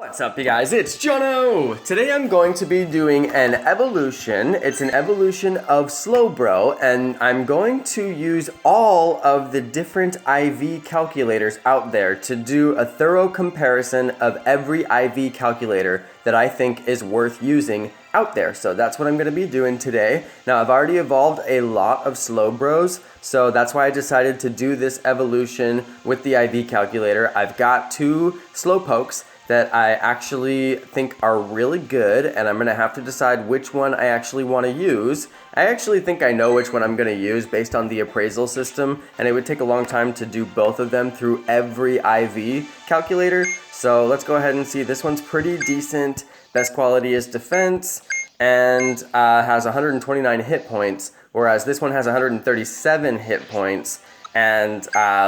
What's up, you guys? It's Jono! Today I'm going to be doing an evolution. It's an evolution of Slowbro, and I'm going to use all of the different IV calculators out there to do a thorough comparison of every IV calculator that I think is worth using out there. So that's what I'm going to be doing today. Now, I've already evolved a lot of Slowbros, so that's why I decided to do this evolution with the IV calculator. I've got two Slowpokes that I actually think are really good, and I'm gonna have to decide which one I actually want to use. I actually think I know which one I'm gonna use based on the appraisal system, and it would take a long time to do both of them through every IV calculator. So let's go ahead and see. This one's pretty decent. Best quality is defense, and has 129 hit points, whereas this one has 137 hit points. And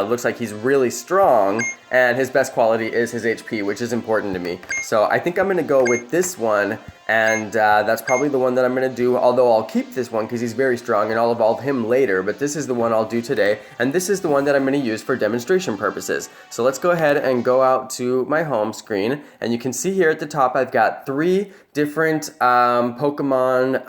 looks like he's really strong, and his best quality is his HP, which is important to me. So I think I'm going to go with this one, and that's probably the one that I'm going to do, although I'll keep this one because he's very strong, and I'll evolve him later, but this is the one I'll do today, and this is the one that I'm going to use for demonstration purposes. So let's go ahead and go out to my home screen, and you can see here at the top I've got three different Pokemon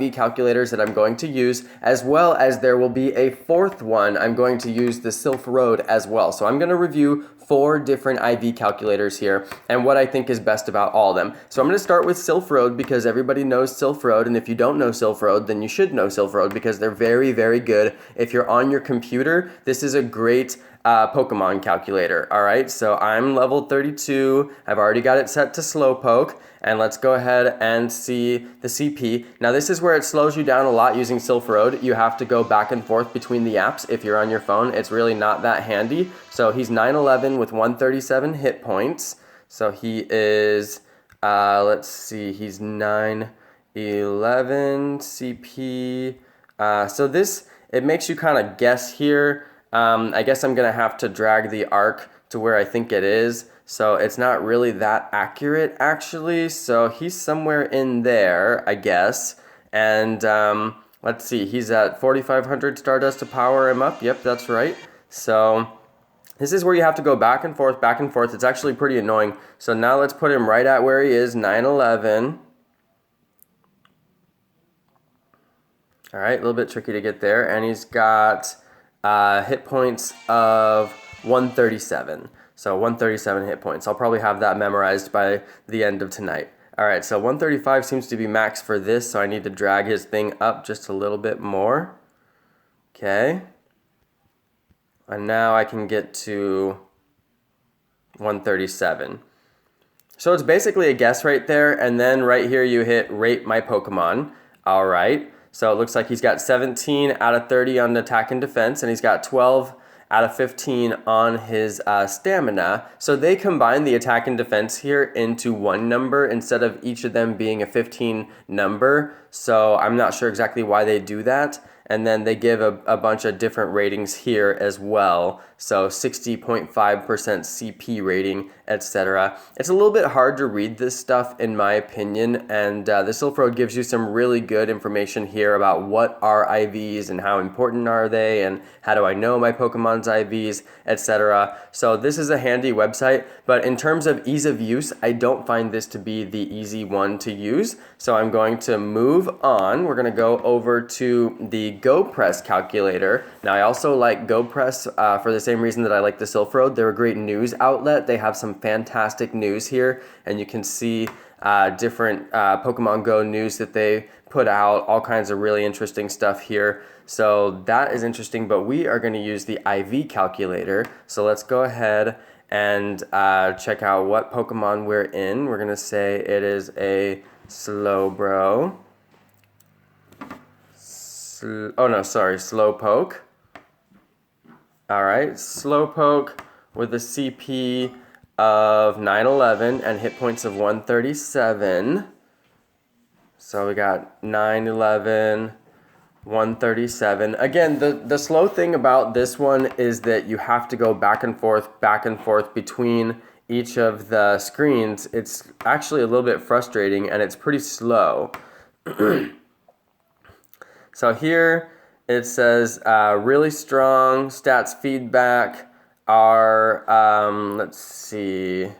IV calculators that I'm going to use, as well as there will be a fourth one. I'm going to use the Silph Road as well. So I'm going to review 4 different IV calculators here and what I think is best about all of them. So I'm going to start with Silph Road because everybody knows Silph Road, and if you don't know Silph Road, then you should know Silph Road because they're very, very good. If you're on your computer, this is a great Pokemon calculator. Alright, so I'm level 32. I've already got it set to Slowpoke. And let's go ahead and see the CP. Now this is where it slows you down a lot using Silph Road. You have to go back and forth between the apps if you're on your phone. It's really not that handy. So he's 911 with 137 hit points. So he is, let's see, he's 911 CP. So this, it makes you kind of guess here. I guess I'm going to have to drag the arc to where I think it is. So it's not really that accurate, actually. So he's somewhere in there, I guess. And let's see, he's at 4,500 Stardust to power him up. Yep, that's right. So this is where you have to go back and forth, back and forth. It's actually pretty annoying. So now let's put him right at where he is, 911. All right, a little bit tricky to get there. And he's got hit points of 137. So 137 hit points. I'll probably have that memorized by the end of tonight. Alright, so 135 seems to be max for this, so I need to drag his thing up just a little bit more. Okay. And now I can get to 137. So it's basically a guess right there, and then right here you hit rate my Pokemon. Alright, so it looks like he's got 17 out of 30 on attack and defense, and he's got 12 out of 15 on his stamina. So they combine the attack and defense here into one number instead of each of them being a 15 number. So I'm not sure exactly why they do that. And then they give a bunch of different ratings here as well. So 60.5% CP rating, etc. It's a little bit hard to read this stuff in my opinion, and the Silph Road gives you some really good information here about what are IVs and how important are they and how do I know my Pokemon's IVs, etc. So this is a handy website, but in terms of ease of use, I don't find this to be the easy one to use. So I'm going to move on. We're going to go over to the GoPress calculator. Now I also like GoPress for the same reason that I like the Silph Road. They're a great news outlet. They have some fantastic news here, and you can see different Pokemon Go news that they put out, all kinds of really interesting stuff here. So that is interesting, but we are going to use the IV calculator. So let's go ahead and check out what Pokemon we're in. We're going to say it is a Slowbro. Slowpoke. Alright, Slowpoke with a CP of 911 and hit points of 137. So we got 911, 137. Again, the slow thing about this one is that you have to go back and forth between each of the screens. It's actually a little bit frustrating and it's pretty slow. So here it says really strong stats feedback are, let's see,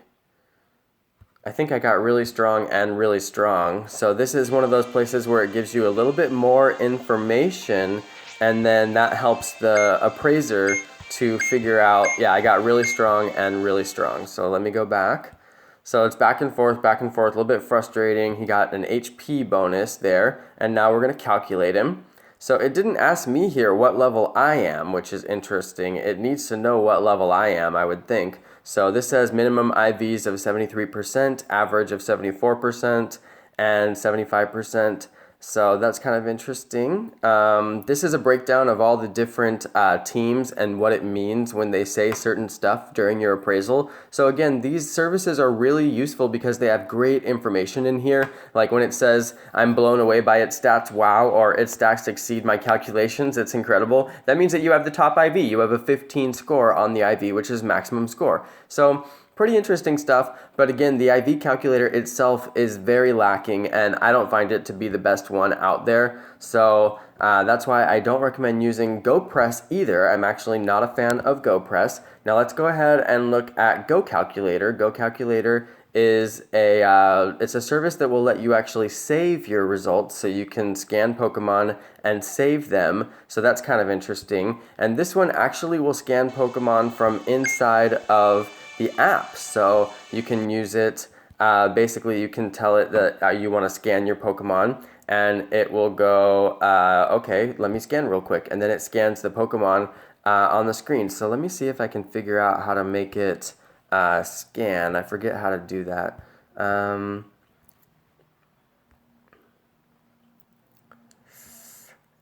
I think I got really strong and really strong. So this is one of those places where it gives you a little bit more information, and then that helps the appraiser to figure out, yeah, I got really strong and really strong. So let me go back. So it's back and forth, a little bit frustrating. He got an HP bonus there, and now we're gonna calculate him. So it didn't ask me here what level I am, which is interesting. It needs to know what level I am, I would think. So this says minimum IVs of 73%, average of 74%, and 75%. So that's kind of interesting. This is a breakdown of all the different teams and what it means when they say certain stuff during your appraisal. So again, these services are really useful because they have great information in here. Like when it says, I'm blown away by its stats, wow, or its stats exceed my calculations, it's incredible. That means that you have the top IV. You have a 15 score on the IV, which is maximum score. So pretty interesting stuff, but again, the IV calculator itself is very lacking, and I don't find it to be the best one out there. So that's why I don't recommend using GoPress either. I'm actually not a fan of GoPress. Now let's go ahead and look at GoCalculator. GoCalculator is it's a service that will let you actually save your results, so you can scan Pokemon and save them. So that's kind of interesting. And this one actually will scan Pokemon from inside of the app, so you can use it. Basically, you can tell it that you want to scan your Pokemon, and it will go, okay, let me scan real quick, and then it scans the Pokemon on the screen. So let me see if I can figure out how to make it scan. I forget how to do that.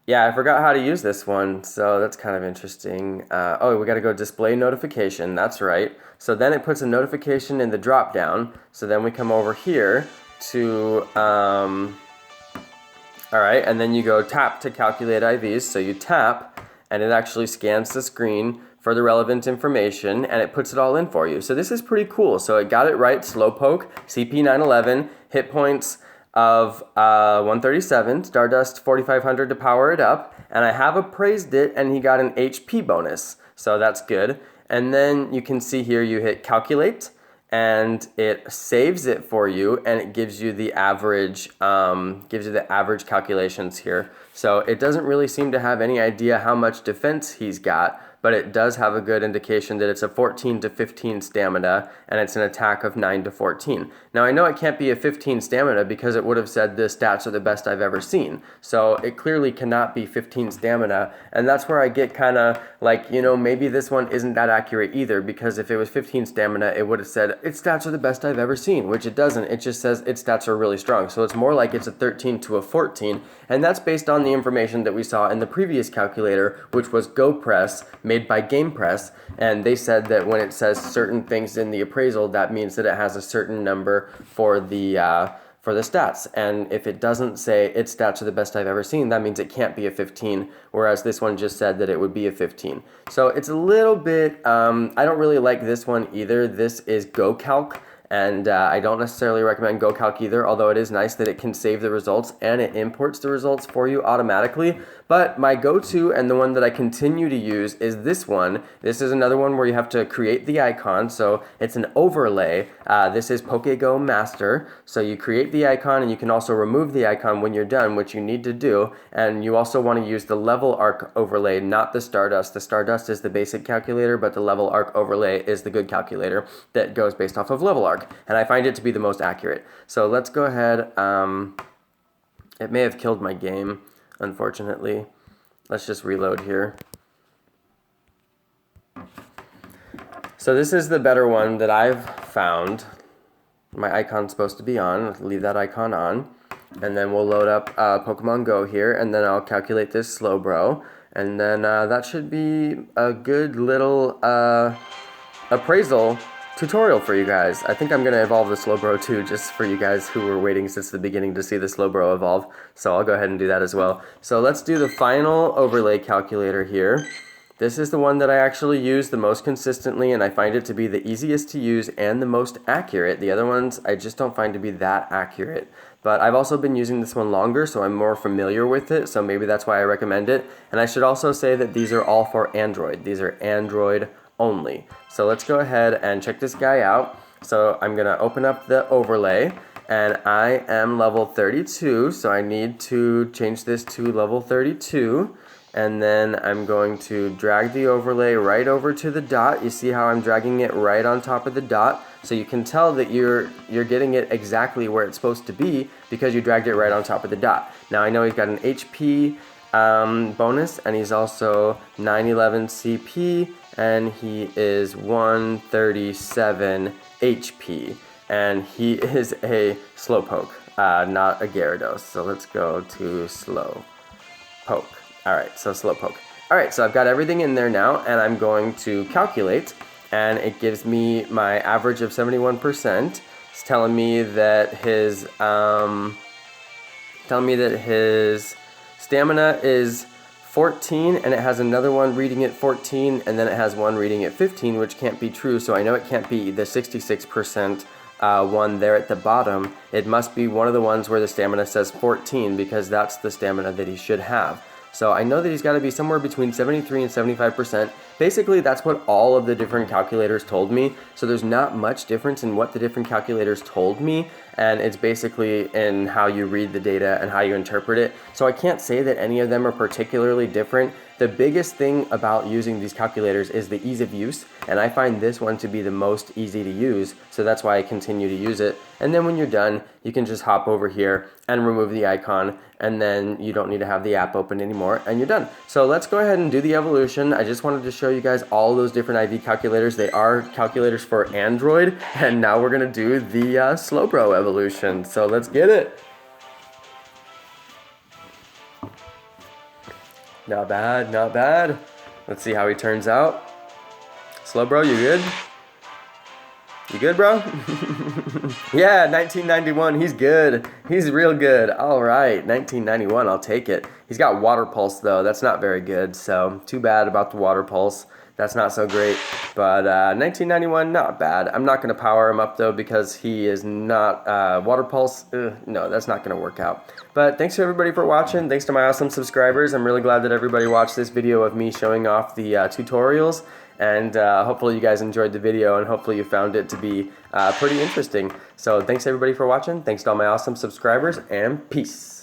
Yeah, I forgot how to use this one, so that's kind of interesting. Oh, we got to go display notification, that's right. So then it puts a notification in the drop down, so then we come over here to, all right, and then you go tap to calculate IVs, so you tap, and it actually scans the screen for the relevant information, and it puts it all in for you. So this is pretty cool. So it got it right, Slowpoke, CP 911, hit points of 137, Stardust 4500 to power it up, and I have appraised it, and he got an HP bonus, so that's good. And then you can see here you hit calculate, and it saves it for you, and it gives you the average calculations here. So it doesn't really seem to have any idea how much defense he's got, but it does have a good indication that it's a 14 to 15 stamina, and it's an attack of 9 to 14. Now I know it can't be a 15 stamina because it would have said the stats are the best I've ever seen. So it clearly cannot be 15 stamina, and that's where I get kind of like, you know, maybe this one isn't that accurate either, because if it was 15 stamina, it would have said its stats are the best I've ever seen, which it doesn't. It just says its stats are really strong. So it's more like it's a 13 to a 14, and that's based on the information that we saw in the previous calculator, which was GoPress, made by GamePress, and they said that when it says certain things in the appraisal, that means that it has a certain number for the stats. And if it doesn't say its stats are the best I've ever seen, that means it can't be a 15, whereas this one just said that it would be a 15. So it's a little bit, I don't really like this one either. This is GoCalc. And I don't necessarily recommend GoCalc either, although it is nice that it can save the results and it imports the results for you automatically. But my go-to and the one that I continue to use is this one. This is another one where you have to create the icon, so it's an overlay. This is PokeGo Master, so you create the icon and you can also remove the icon when you're done, which you need to do. And you also want to use the level arc overlay, not the Stardust. The Stardust is the basic calculator, but the level arc overlay is the good calculator that goes based off of level arc. And I find it to be the most accurate. So let's go ahead. It may have killed my game, unfortunately. Let's just reload here. So this is the better one that I've found. My icon's supposed to be on. Leave that icon on. And then we'll load up Pokemon Go here, and then I'll calculate this Slowbro. And then that should be a good little appraisal tutorial for you guys. I think I'm going to evolve the Slowbro too, just for you guys who were waiting since the beginning to see the Slowbro evolve. So I'll go ahead and do that as well. So let's do the final overlay calculator here. This is the one that I actually use the most consistently, and I find it to be the easiest to use and the most accurate. The other ones I just don't find to be that accurate. But I've also been using this one longer, so I'm more familiar with it, so maybe that's why I recommend it. And I should also say that these are all for Android. These are Android only. So let's go ahead and check this guy out. So I'm gonna open up the overlay, and I am level 32, so I need to change this to level 32. And then I'm going to drag the overlay right over to the dot. You see how I'm dragging it right on top of the dot? So you can tell that you're getting it exactly where it's supposed to be because you dragged it right on top of the dot. Now I know he's got an HP bonus, and he's also 911 CP, and he is 137 HP. And he is a Slowpoke, not a Gyarados. So let's go to Slowpoke. Alright, so Slowpoke. Alright, so I've got everything in there now, and I'm going to calculate, and it gives me my average of 71%. It's telling me that his stamina is 14, and it has another one reading at 14, and then it has one reading at 15, which can't be true, so I know it can't be the 66% one there at the bottom. It must be one of the ones where the stamina says 14, because that's the stamina that he should have. So I know that he's got to be somewhere between 73 and 75%. Basically, that's what all of the different calculators told me. So there's not much difference in what the different calculators told me, and it's basically in how you read the data and how you interpret it. So I can't say that any of them are particularly different. The biggest thing about using these calculators is the ease of use, and I find this one to be the most easy to use, so that's why I continue to use it. And then when you're done, you can just hop over here and remove the icon, and then you don't need to have the app open anymore, and you're done. So let's go ahead and do the evolution. I just wanted to show you guys all those different IV calculators. They are calculators for Android, and now we're gonna do the Slowbro evolution. So let's get it. Not bad, not bad. Let's see how he turns out. Slowbro, you good? You good, bro? Yeah, 1991, he's good. He's real good. All right, 1991, I'll take it. He's got Water Pulse, though. That's not very good, so too bad about the Water Pulse. That's not so great, but 1991, not bad. I'm not going to power him up, though, because he is not Water Pulse. No, that's not going to work out. But thanks to everybody for watching. Thanks to my awesome subscribers. I'm really glad that everybody watched this video of me showing off the tutorials. And hopefully you guys enjoyed the video, and hopefully you found it to be pretty interesting. So thanks everybody for watching. Thanks to all my awesome subscribers, and peace.